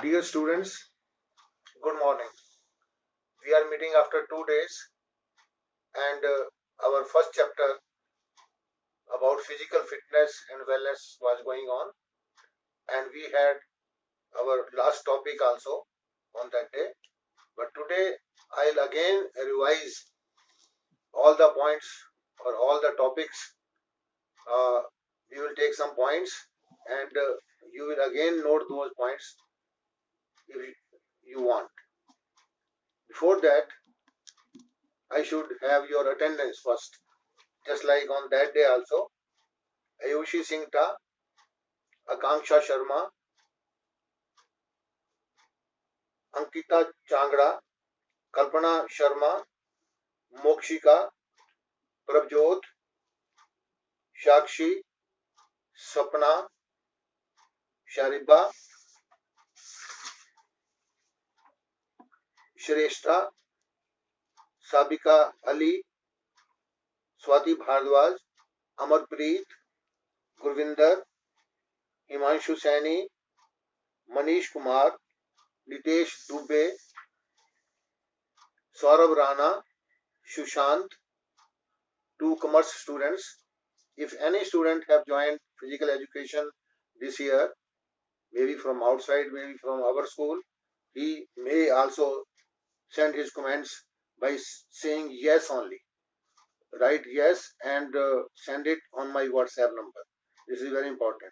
Dear students, good morning. We are meeting after 2 days, and our first chapter about physical fitness and wellness was going on, and we had our last topic also on that day. But today I'll again revise all the points or all the topics. We will take some points, and you will again note those points if you want. Before that, I should have your attendance first, just like on that day also. Ayushi Singh, Akanksha Sharma, Ankita Changra, Kalpana Sharma, Mokshika, Prabjot, Shakshi, Sapna, Shariba, Shrestha, Sabika Ali, Swati Bhardwaj, Amarpreet, Gurvinder, Himanshu Saini, Manish Kumar, Nitesh Dubey, Saurabh Rana, Sushant, two commerce students. If any student have joined physical education this year, maybe from outside, maybe from our school, he may also send his comments by saying yes only. Write yes and send it on my WhatsApp number. This is very important.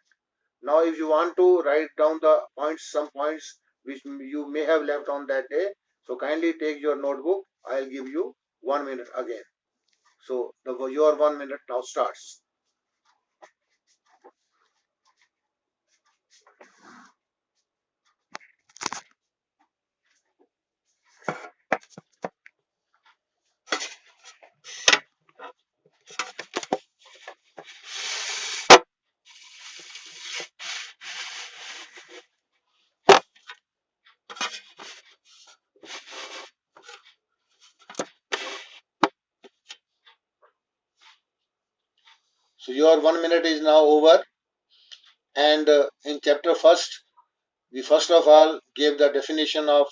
Now, if you want to write down the points, some points which you may have left on that day, so kindly take your notebook. I'll give you 1 minute again. So your 1 minute now starts. So your 1 minute is now over, and in chapter first, we first of all gave the definition of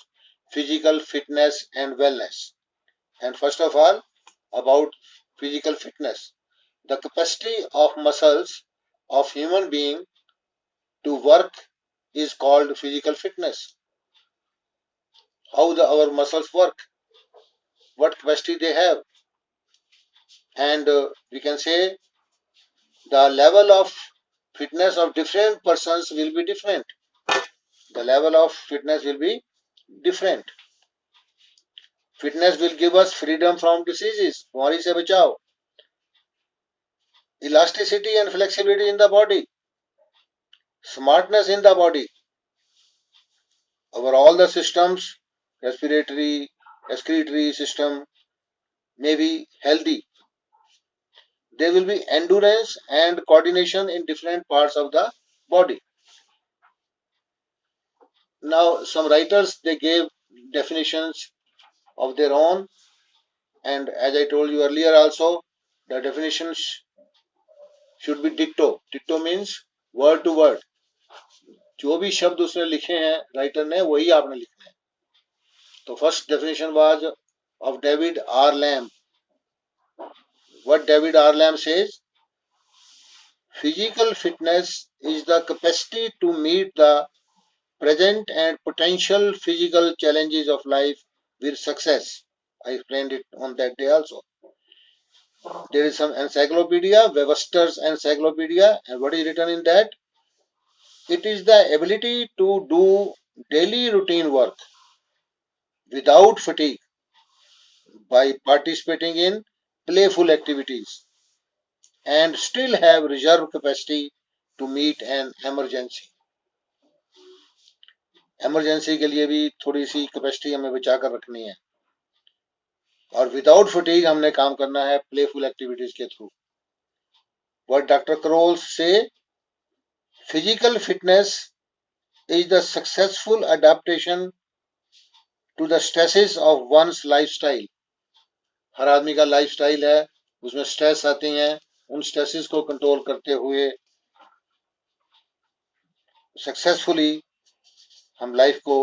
physical fitness and wellness. And first of all, about physical fitness, the capacity of muscles of human being to work is called physical fitness. How our muscles work, what capacity they have, and we can say the level of fitness of different persons will be different. The level of fitness will be different. Fitness will give us freedom from diseases. बीमारी से बचाव. Elasticity and flexibility in the body. Smartness in the body. Over all the systems, respiratory, excretory system may be healthy. There will be endurance and coordination in different parts of the body. Now, some writers, they gave definitions of their own, and as I told you earlier also, the definitions should be dicto. Dicto means word to word. जो भी शब्द उसने लिखे हैं writer ने, वही आपने लिखना है. तो first definition was of David R. Lamb. What David R. Lamb says: physical fitness is the capacity to meet the present and potential physical challenges of life with success. I explained it on that day also. There is some encyclopedia, Webster's Encyclopedia, and what is written in that? It is the ability to do daily routine work without fatigue by participating in playful activities and still have reserve capacity to meet an emergency. Emergency के लिए भी थोड़ी सी capacity हमें बचा कर रखनी है, और विदाउट फटीग हमने काम करना है प्लेफुल एक्टिविटीज के through. What doctor Krolls says physical fitness is the successful adaptation to the stresses of one's lifestyle. हर आदमी का लाइफस्टाइल है, उसमें स्ट्रेस आते हैं, उन स्ट्रेसेस को कंट्रोल करते हुए सक्सेसफुली हम लाइफ को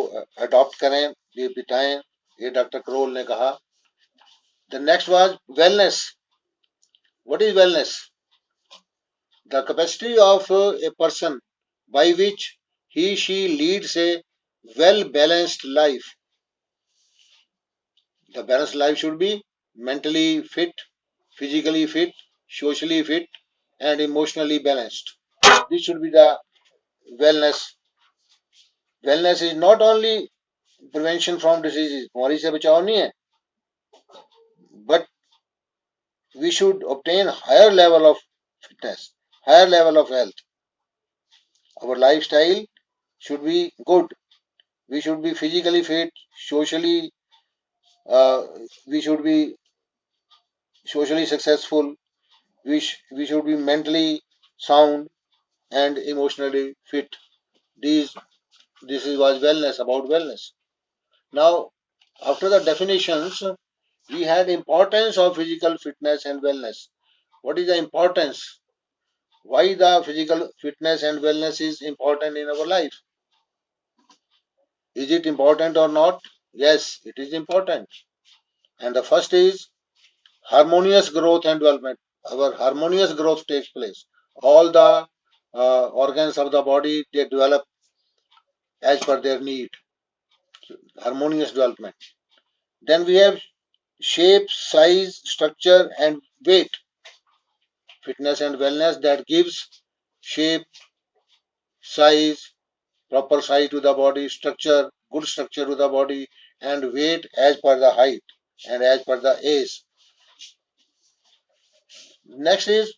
अडॉप्ट करें, ये बिताएं, ये डॉक्टर करोल ने कहा. The next was wellness. What is wellness? The capacity of a person by which he she leads a well balanced life. The balanced life should be mentally fit, physically fit, socially fit, and emotionally balanced. This should be the wellness. Wellness is not only prevention from diseases, बीमारी से बचाव नहीं है, but we should obtain higher level of fitness, higher level of health. Our lifestyle should be good. We should be physically fit, socially, uh, we should be socially successful. We should be mentally sound and emotionally fit. These this is was wellness, about wellness. Now, after the definitions, we had importance of physical fitness and wellness. What is the importance? Why the physical fitness and wellness is important in our life? Is it important or not? Yes, it is important. And the first is harmonious growth and development. Our harmonious growth takes place. All the organs of the body, they develop as per their need. Harmonious development. Then we have shape, size, structure, and weight. Fitness and wellness that gives shape, size, proper size to the body, structure, good structure to the body, and weight as per the height and as per the age. Next is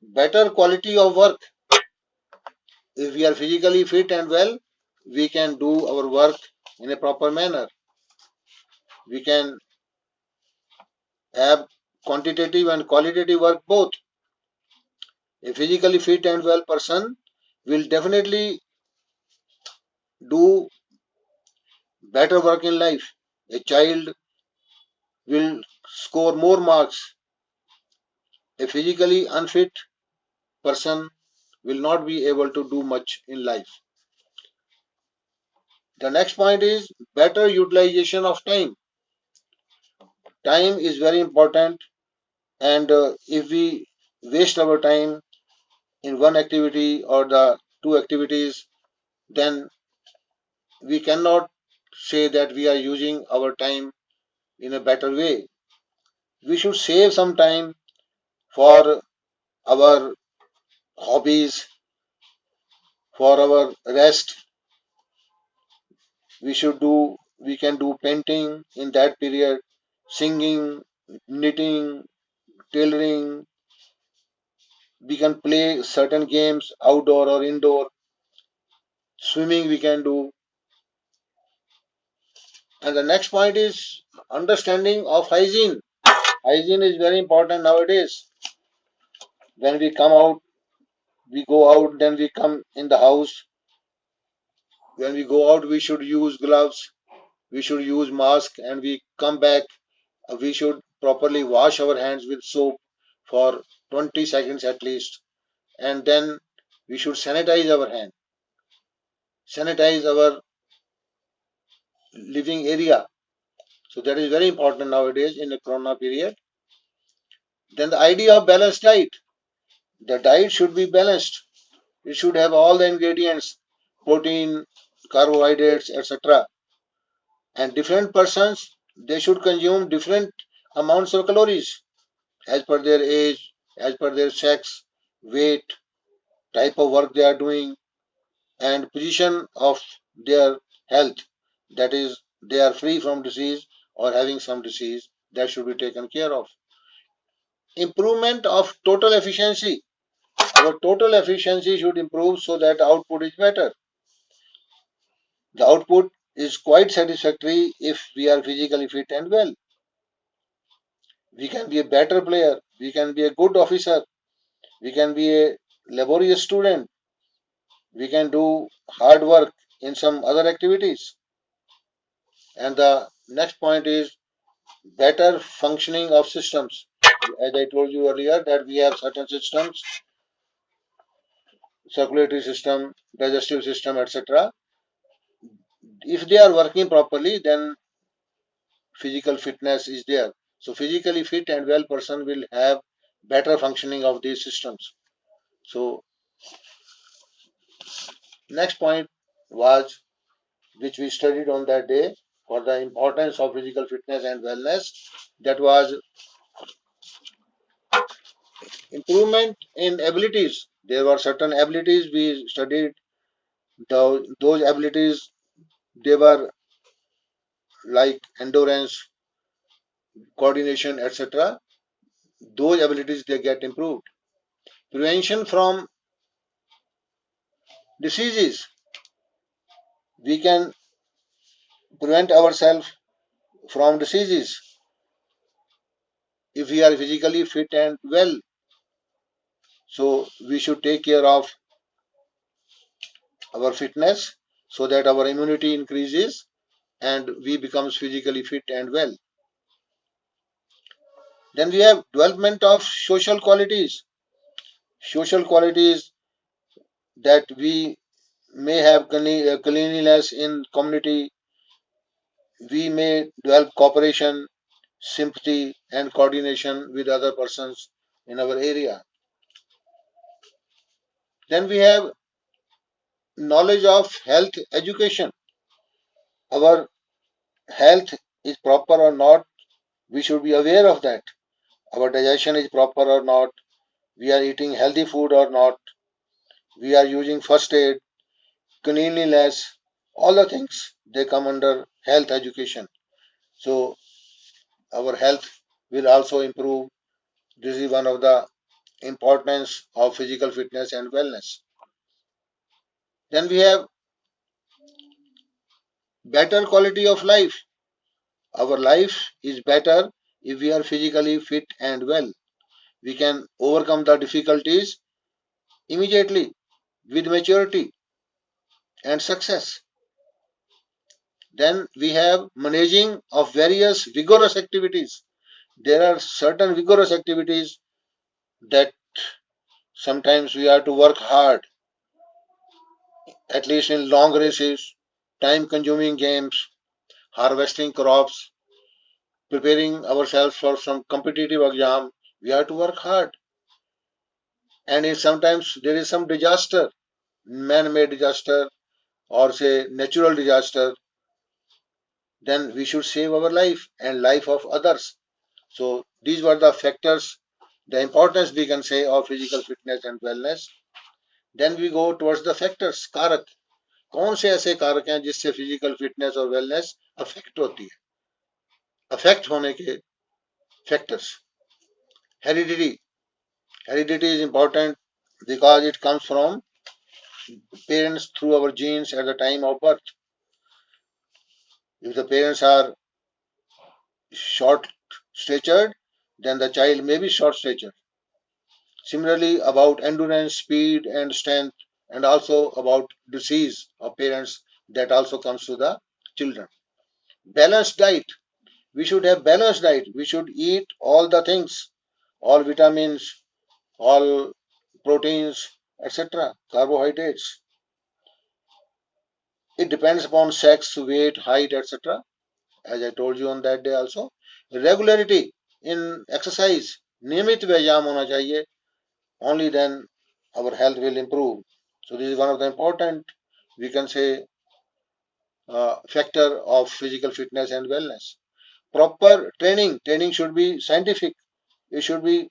better quality of work. If we are physically fit and well, we can do our work in a proper manner. We can have quantitative and qualitative work both. A physically fit and well person will definitely do better work in life. A child will score more marks. A physically unfit person will not be able to do much in life. The next point is better utilization of time. Time is very important, and if we waste our time in one activity or the two activities, then we cannot say that we are using our time in a better way. We should save some time for our hobbies, for our rest. We can do painting in that period, singing, knitting, tailoring. We can play certain games outdoor or indoor. Swimming we can do. And the next point is understanding of hygiene. Hygiene is very important nowadays. When we come out, we go out, then we come in the house. When we go out, we should use gloves, we should use mask, and we come back. We should properly wash our hands with soap for 20 seconds at least, and then we should sanitize our hand, sanitize our living area. So that is very important nowadays in the corona period. Then the idea of balanced diet. The diet should be balanced. It should have all the ingredients, protein, carbohydrates, etc. And different persons, they should consume different amounts of calories as per their age, as per their sex, weight, type of work they are doing, and position of their health. That is, they are free from disease or having some disease, that should be taken care of. Improvement of total efficiency. Our total efficiency should improve so that output is better. The output is quite satisfactory if we are physically fit and well. We can be a better player, we can be a good officer, we can be a laborious student, we can do hard work in some other activities. And the next point is better functioning of systems. As I told you earlier, that we have certain systems, circulatory system, digestive system, etc. If they are working properly, then physical fitness is there. So physically fit and well person will have better functioning of these systems. So next point was, which we studied on that day, for the importance of physical fitness and wellness, that was improvement in abilities. There were certain abilities we studied. Those abilities, they were like endurance, coordination, etc. Those abilities they get improved. Prevention from diseases. We can prevent ourselves from diseases if we are physically fit and well. So we should take care of our fitness so that our immunity increases and we becomes physically fit and well. Then we have development of social qualities. Social qualities that we may have cleanliness in community, we may develop cooperation, sympathy, and coordination with other persons in our area. Then we have knowledge of health education. Our health is proper or not, we should be aware of that. Our digestion is proper or not, we are eating healthy food or not, we are using first aid, cleanliness, all the things they come under health education. So our health will also improve. This is one of the importance of physical fitness and wellness. Then we have better quality of life. Our life is better if we are physically fit and well. We can overcome the difficulties immediately with maturity and success. Then we have managing of various vigorous activities. There are certain vigorous activities that sometimes we have to work hard, at least in long races, time consuming games, harvesting crops, preparing ourselves for some competitive exam. We have to work hard. And if sometimes there is some disaster, man made disaster, or say natural disaster, then we should save our life and life of others. So these were the factors, the importance we can say of physical fitness and wellness. Then we go towards the factors, कारक. कौन से ऐसे कारक हैं जिससे physical fitness और wellness affect होती है? अफेक्ट होने के factors. Heredity. Heredity is important because it comes from parents through our genes at the time of birth. If the parents are short statured, then the child may be short statured. Similarly, about endurance, speed, and strength, and also about disease of parents, that also comes to the children. Balanced diet. We should have balanced diet. We should eat all the things, all vitamins, all proteins, etc., carbohydrates. It depends upon sex, weight, height, etc. As I told you on that day also. Regularity in exercise. नियमित व्यायाम होना चाहिए. Only then our health will improve. So this is one of the important, we can say, factor of physical fitness and wellness. Proper training. Training should be scientific. It should be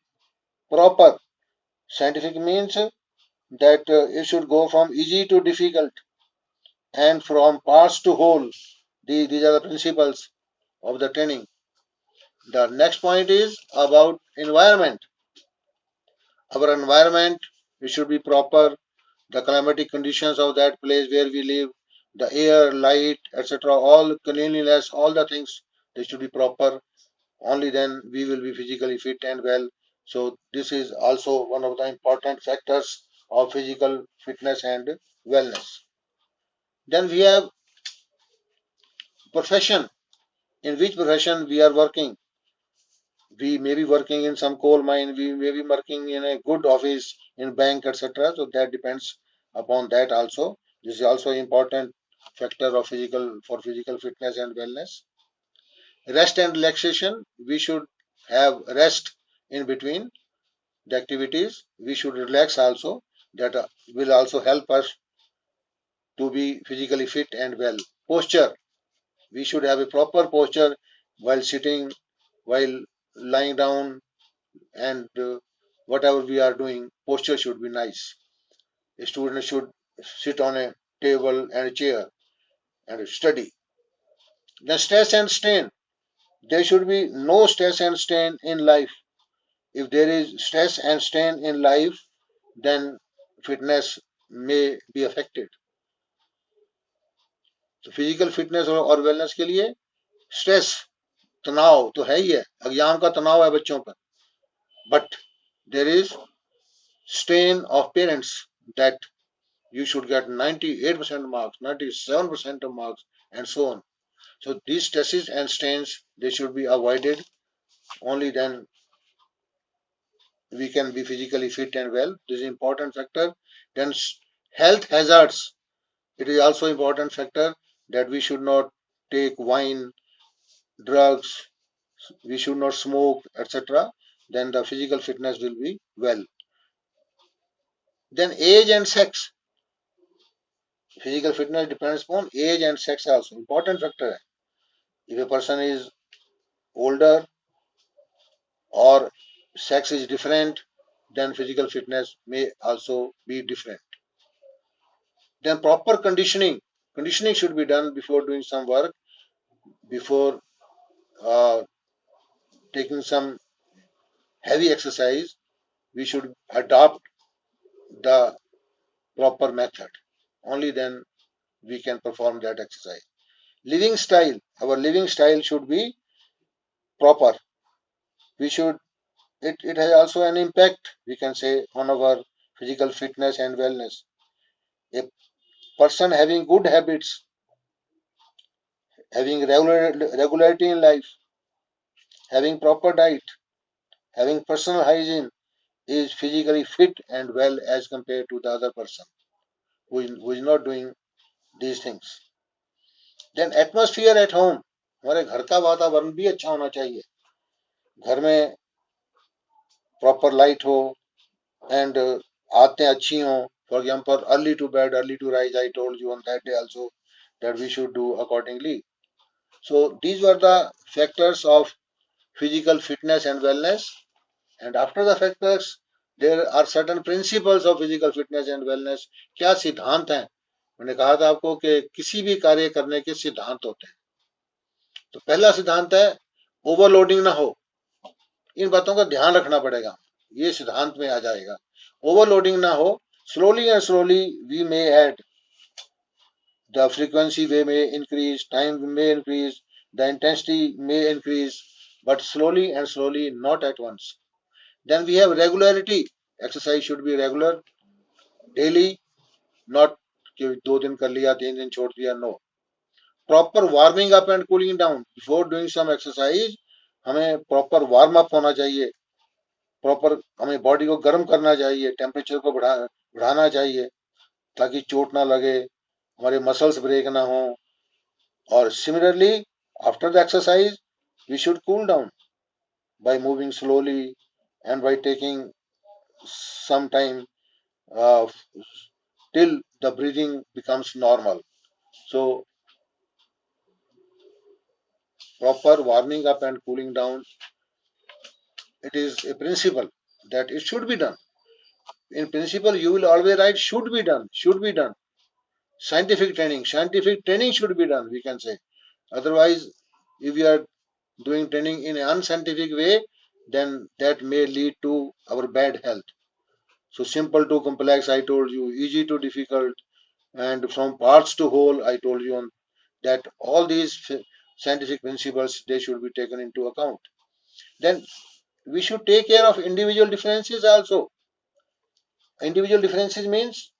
proper. Scientific means that it should go from easy to difficult and from parts to whole. These are the principles of the training. The next point is about environment. Our environment, it should be proper. The climatic conditions of that place where we live, the air, light, etc., all cleanliness, all the things, they should be proper. Only then we will be physically fit and well. So this is also one of the important factors of physical fitness and wellness. Then we have profession. In which profession we are working? We may be working in some coal mine, we may be working in a good office, in bank, etc. So that depends upon that also. This is also important factor of physical fitness and wellness. Rest and relaxation. We should have rest in between the activities. We should relax also. That will also help us to be physically fit and well. Posture. We should have a proper posture while sitting, while lying down, and whatever we are doing, posture should be nice. A student should sit on a table and a chair and study. The stress and strain. There should be no stress and strain in life. If there is stress and strain in life, then fitness may be affected. तो physical fitness और wellness के लिए stress, तनाव तो है ही है, exam का तनाव है बच्चों पर, but there is strain of parents that you should get 98% marks, 97% of marks, and so on. So these stresses and strains, they should be avoided. Only then we can be physically fit and well. This is an important factor. Then health hazards. It is also important factor that we should not take wine, drugs, we should not smoke, etc. Then the physical fitness will be well. Then age and sex. Physical fitness depends upon age and sex also. Important factor. If a person is older or sex is different, then physical fitness may also be different. Then proper conditioning. Conditioning should be done before doing some work, before uh, taking some heavy exercise. We should adopt the proper method. Only then we can perform that exercise. Living style. Our living style should be proper. We should it has also an impact, we can say, on our physical fitness and wellness. A person having good habits, having regularity in life, having proper diet, having personal hygiene is physically fit and well as compared to the other person who is not doing these things. Then atmosphere at home. हमारे घर का वातावरण भी अच्छा होना चाहिए. घर में प्रॉपर लाइट हो and आदतें अच्छी हों. For example, early to bed, early to rise. I told you on that day also that we should do accordingly. So these were the factors of physical fitness and wellness. And after the factors, there are certain principles of physical fitness and wellness. क्या सिद्धांत हैं? मैंने कहा था आपको कि किसी भी कार्य करने के सिद्धांत होते हैं. तो पहला सिद्धांत है ओवरलोडिंग ना हो. इन बातों का ध्यान रखना पड़ेगा. ये सिद्धांत में आ जाएगा. ओवरलोडिंग ना हो. Slowly and slowly we may add. The frequency may increase, time may increase, the intensity may increase, but slowly and slowly, not at once. Then we have regularity. Exercise should be regular, daily, not कि 2 दिन कर लिया 3 दिन छोड़ दिया. No. Proper warming up and cooling down. Before doing some exercise, हमें proper warm up होना चाहिए. Proper हमें body को गर्म करना चाहिए, temperature को बढ़ाना चाहिए ताकि चोट ना लगे, हमारे मसल्स ब्रेक ना हो. Or similarly, after the exercise, we should cool down by moving slowly and by taking some time uh, till the breathing becomes normal. So, proper warming up and cooling down, it is a principle that it should be done. In principle, you will always write should be done, should be done. Scientific training should be done, we can say. Otherwise, if we are doing training in an unscientific way, then that may lead to our bad health. So simple to complex, I told you, easy to difficult, and from parts to whole, I told you on that all these scientific principles, they should be taken into account. Then we should take care of individual differences also. Individual differences means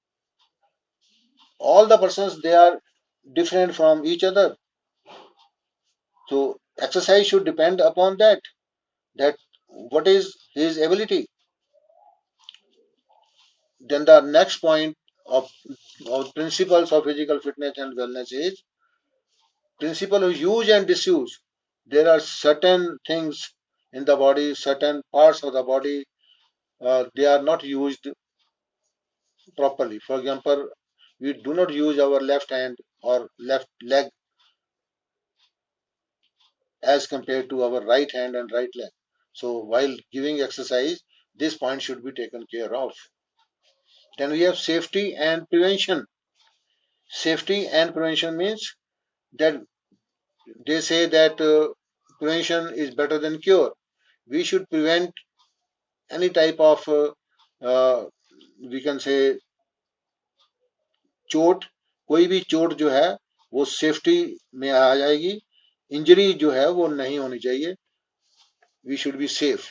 all the persons, they are different from each other. So exercise should depend upon that what is his ability. Then the next point of principles of physical fitness and wellness is principle of use and disuse. There are certain things in the body, certain parts of the body, they are not used properly. For example, we do not use our left hand or left leg as compared to our right hand and right leg. So while giving exercise, this point should be taken care of. Then we have safety and prevention. Safety and prevention means that they say that prevention is better than cure. We should prevent any type of we can say चोट. कोई भी चोट जो है वो safety में आ जाएगी. Injury जो है वो नहीं होनी चाहिए. We should be safe.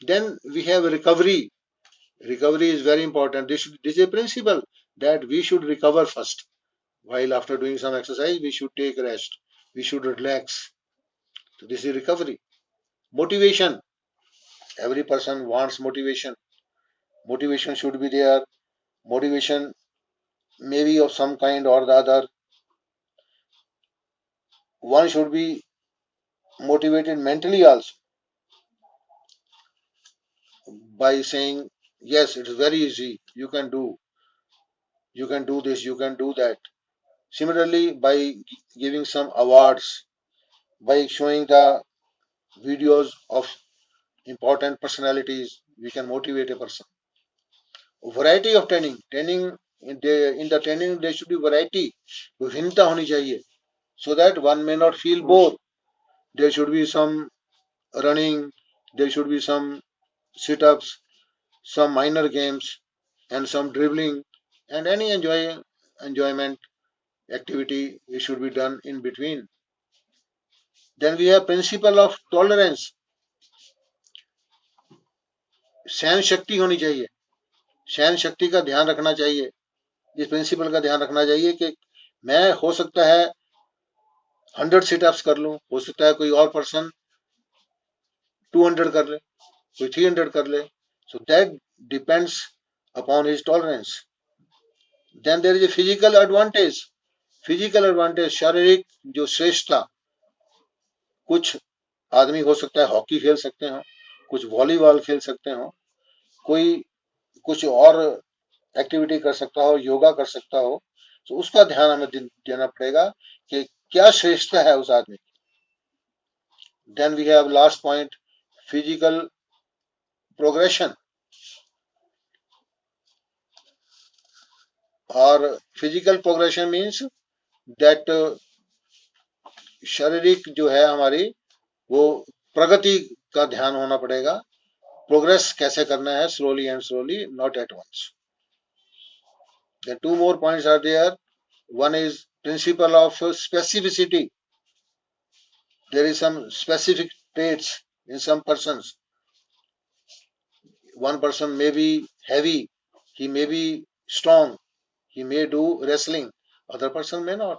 Then we have recovery. Recovery is very important. This is a principle that we should recover first. While after doing some exercise, we should take rest. We should relax. So this is recovery. Motivation. Every person wants motivation. Motivation should be there. Motivation may be of some kind or the other. One should be motivated mentally also by saying, yes, it is very easy. You can do this, you can do that. Similarly, by giving some awards, by showing the videos of important personalities, we can motivate a person. Variety of training. In the training there should be variety. विभिन्नता होनी चाहिए. So that one may not feel bored. There should be some running, there should be some sit-ups, some minor games, and some dribbling, and any enjoyment activity it should be done in between. Then we have principle of tolerance. सहन शक्ति होनी चाहिए. सहन शक्ति का ध्यान रखना चाहिए. इस प्रिंसिपल का ध्यान रखना चाहिए कि मैं हो सकता है 100 सिटअप्स कर लूं, हो सकता है कोई और पर्सन 200 कर ले, कोई 300 कर ले. So that depends upon his tolerance. Then there is a physical advantage. Physical advantage, शारीरिक जो श्रेष्ठता. कुछ आदमी हो सकता है हॉकी खेल सकते हो, कुछ वॉलीबॉल खेल सकते हो, कोई कुछ और एक्टिविटी कर सकता हो, योगा कर सकता हो. तो उसका ध्यान हमें देना पड़ेगा कि क्या श्रेष्ठता है उस आदमी. Then we have last point, physical progression. और फिजिकल प्रोग्रेशन मीन्स दैट शारीरिक जो है हमारी वो प्रगति का ध्यान होना पड़ेगा. प्रोग्रेस कैसे करना है, slowly and slowly, not at once. The two more points are there. One is principle of specificity. There is some specific traits in some persons. One person may be heavy, he may be strong, he may do wrestling, other person may not.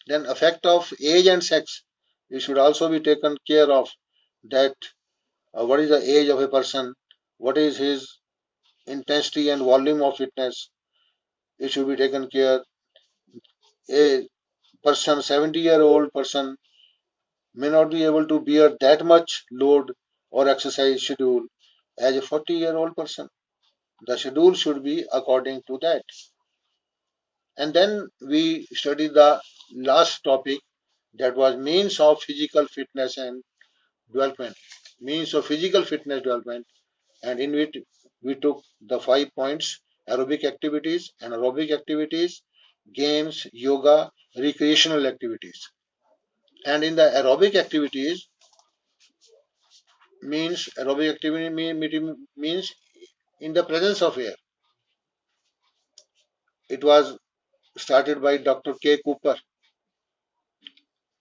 Then effect of age and sex, it should also be taken care of, that what is the age of a person, what is his intensity and volume of fitness, it should be taken care. A person, 70-year-old person may not be able to bear that much load or exercise schedule as a 40-year-old person. The schedule should be according to that. And then we study the last topic, that was means of physical fitness and development. Means of physical fitness development, and in which we took the 5 points: aerobic activities, anaerobic activities, games, yoga, recreational activities. And in the aerobic activities, aerobic activity means in the presence of air. It was started by Dr. K. Cooper.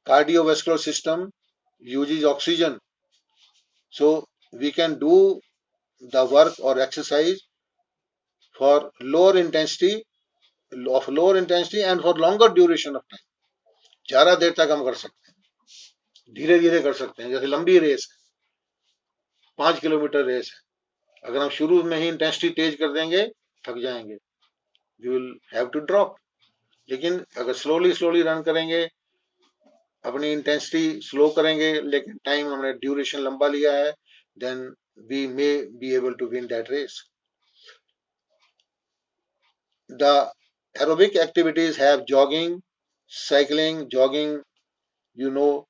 Cardiovascular system uses oxygen, so we can do the work or exercise for lower intensity and for longer duration of time. ज़्यादा देर तक हम कर सकते हैं, धीरे धीरे कर सकते हैं. जैसे लंबी रेस है, 5 किलोमीटर रेस है, अगर हम शुरू में ही इंटेंसिटी तेज कर देंगे थक जाएंगे, you will have to drop. लेकिन अगर स्लोली रन करेंगे, अपनी इंटेंसिटी स्लो करेंगे, लेकिन टाइम हमने ड्यूरेशन लंबा लिया है, then we may be able to win that race. The aerobic activities have jogging, cycling. Jogging, you know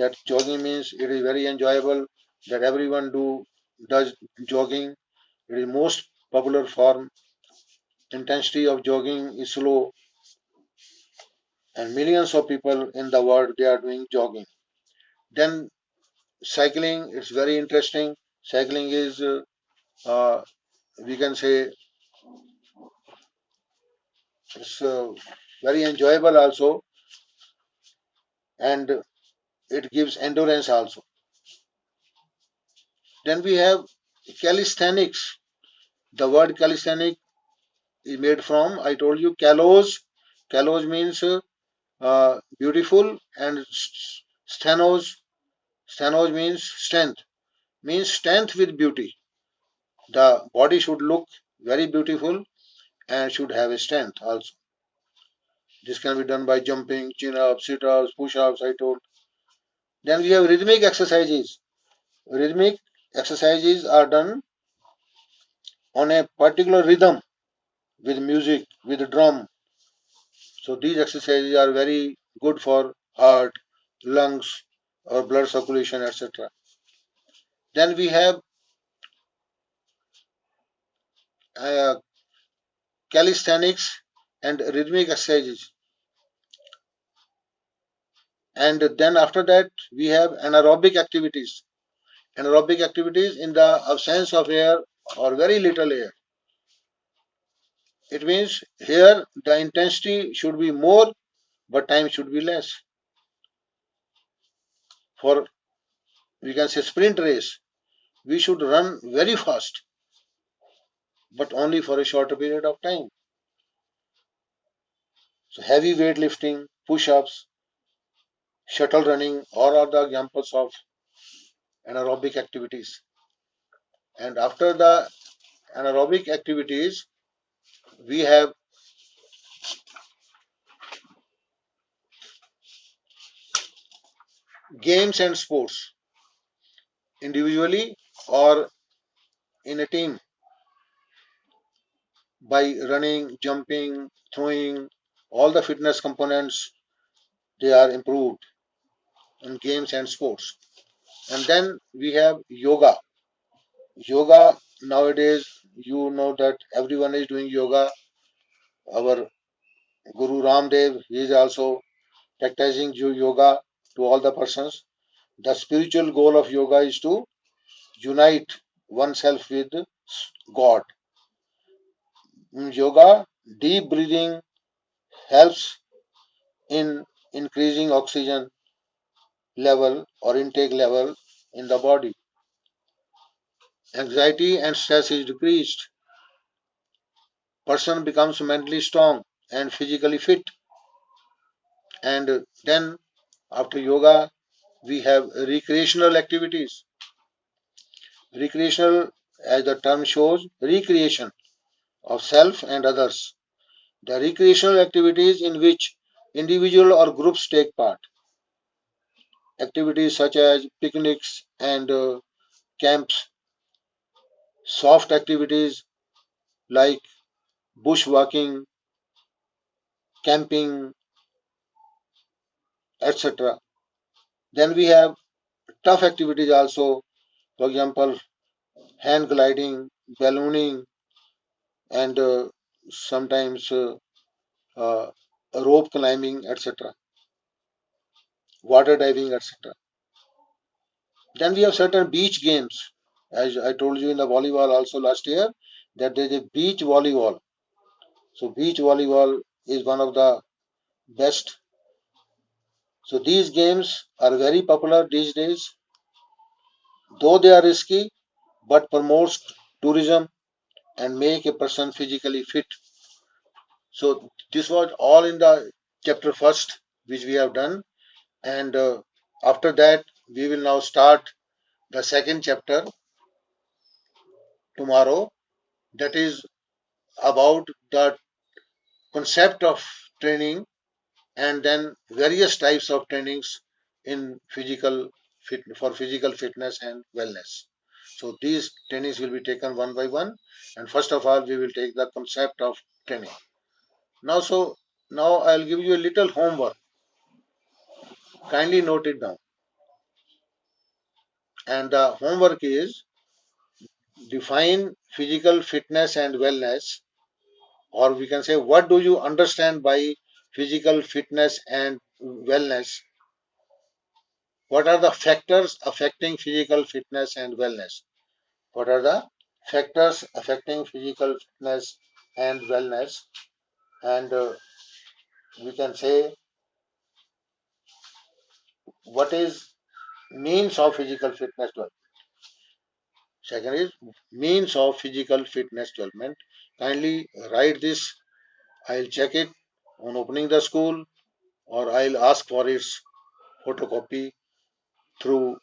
that jogging means it is very enjoyable, that everyone does jogging. It is most popular form. Intensity of jogging is slow, and millions of people in the world they are doing jogging. Then cycling, it's very interesting. Cycling is uh, we can say it's very enjoyable also, and it gives endurance also. Then we have calisthenics. The word calisthenic is made from, I told you, kalos. Kalos means beautiful, and stenos. Stenos means strength. Means strength with beauty. The body should look very beautiful and should have a strength also. This can be done by jumping, chin-ups, sit-ups, push-ups, I told. Then we have rhythmic exercises. Rhythmic exercises are done on a particular rhythm with music, with drum. So these exercises are very good for heart, lungs, or blood circulation, etc. Then we have uh, calisthenics and rhythmic exercises. And then after that, we have anaerobic activities. Anaerobic activities in the absence of air or very little air. It means here the intensity should be more, but time should be less. For, we can say, sprint race, we should run very fast, but only for a shorter period of time. So heavy weightlifting, push-ups, shuttle running, all are the examples of anaerobic activities. And after the anaerobic activities, we have games and sports, individually or in a team, by running, jumping, throwing, all the fitness components, they are improved in games and sports. And then we have yoga. Yoga nowadays, you know that everyone is doing yoga. Our Guru Ramdev, he is also practicing yoga to all the persons. The spiritual goal of yoga is to unite oneself with God. In yoga, deep breathing helps in increasing oxygen level or intake level in the body. Anxiety and stress is decreased. Person becomes mentally strong and physically fit. And then after yoga, we have recreational activities. Recreational, as the term shows, recreation of self and others. The recreational activities in which individual or groups take part. Activities such as picnics and camps, soft activities like bushwalking, camping, etc. Then we have tough activities also, for example, hand gliding, ballooning, and sometimes uh, rope climbing, etc., water diving, etc. Then we have certain beach games. As I told you in the volleyball also last year, that there is a beach volleyball. So beach volleyball is one of the best. So these games are very popular these days, though they are risky, but promotes tourism and make a person physically fit. So this was all in the chapter first, which we have done, and after that we will now start the second chapter tomorrow. That is about the concept of training and then various types of trainings in for physical fitness and wellness. So these trainings will be taken one by one, and first of all we will take the concept of training. Now I'll give you a little homework. Kindly note it down. And the homework is define physical fitness and wellness, or we can say what do you understand by physical fitness and wellness. What are the factors affecting physical fitness and wellness? What are the factors affecting physical fitness and wellness? And we can say what is means of physical fitness development. Second is means of physical fitness development. Kindly write this. I'll check it on opening the school, or I'll ask for its photocopy through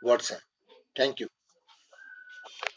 WhatsApp. Thank you.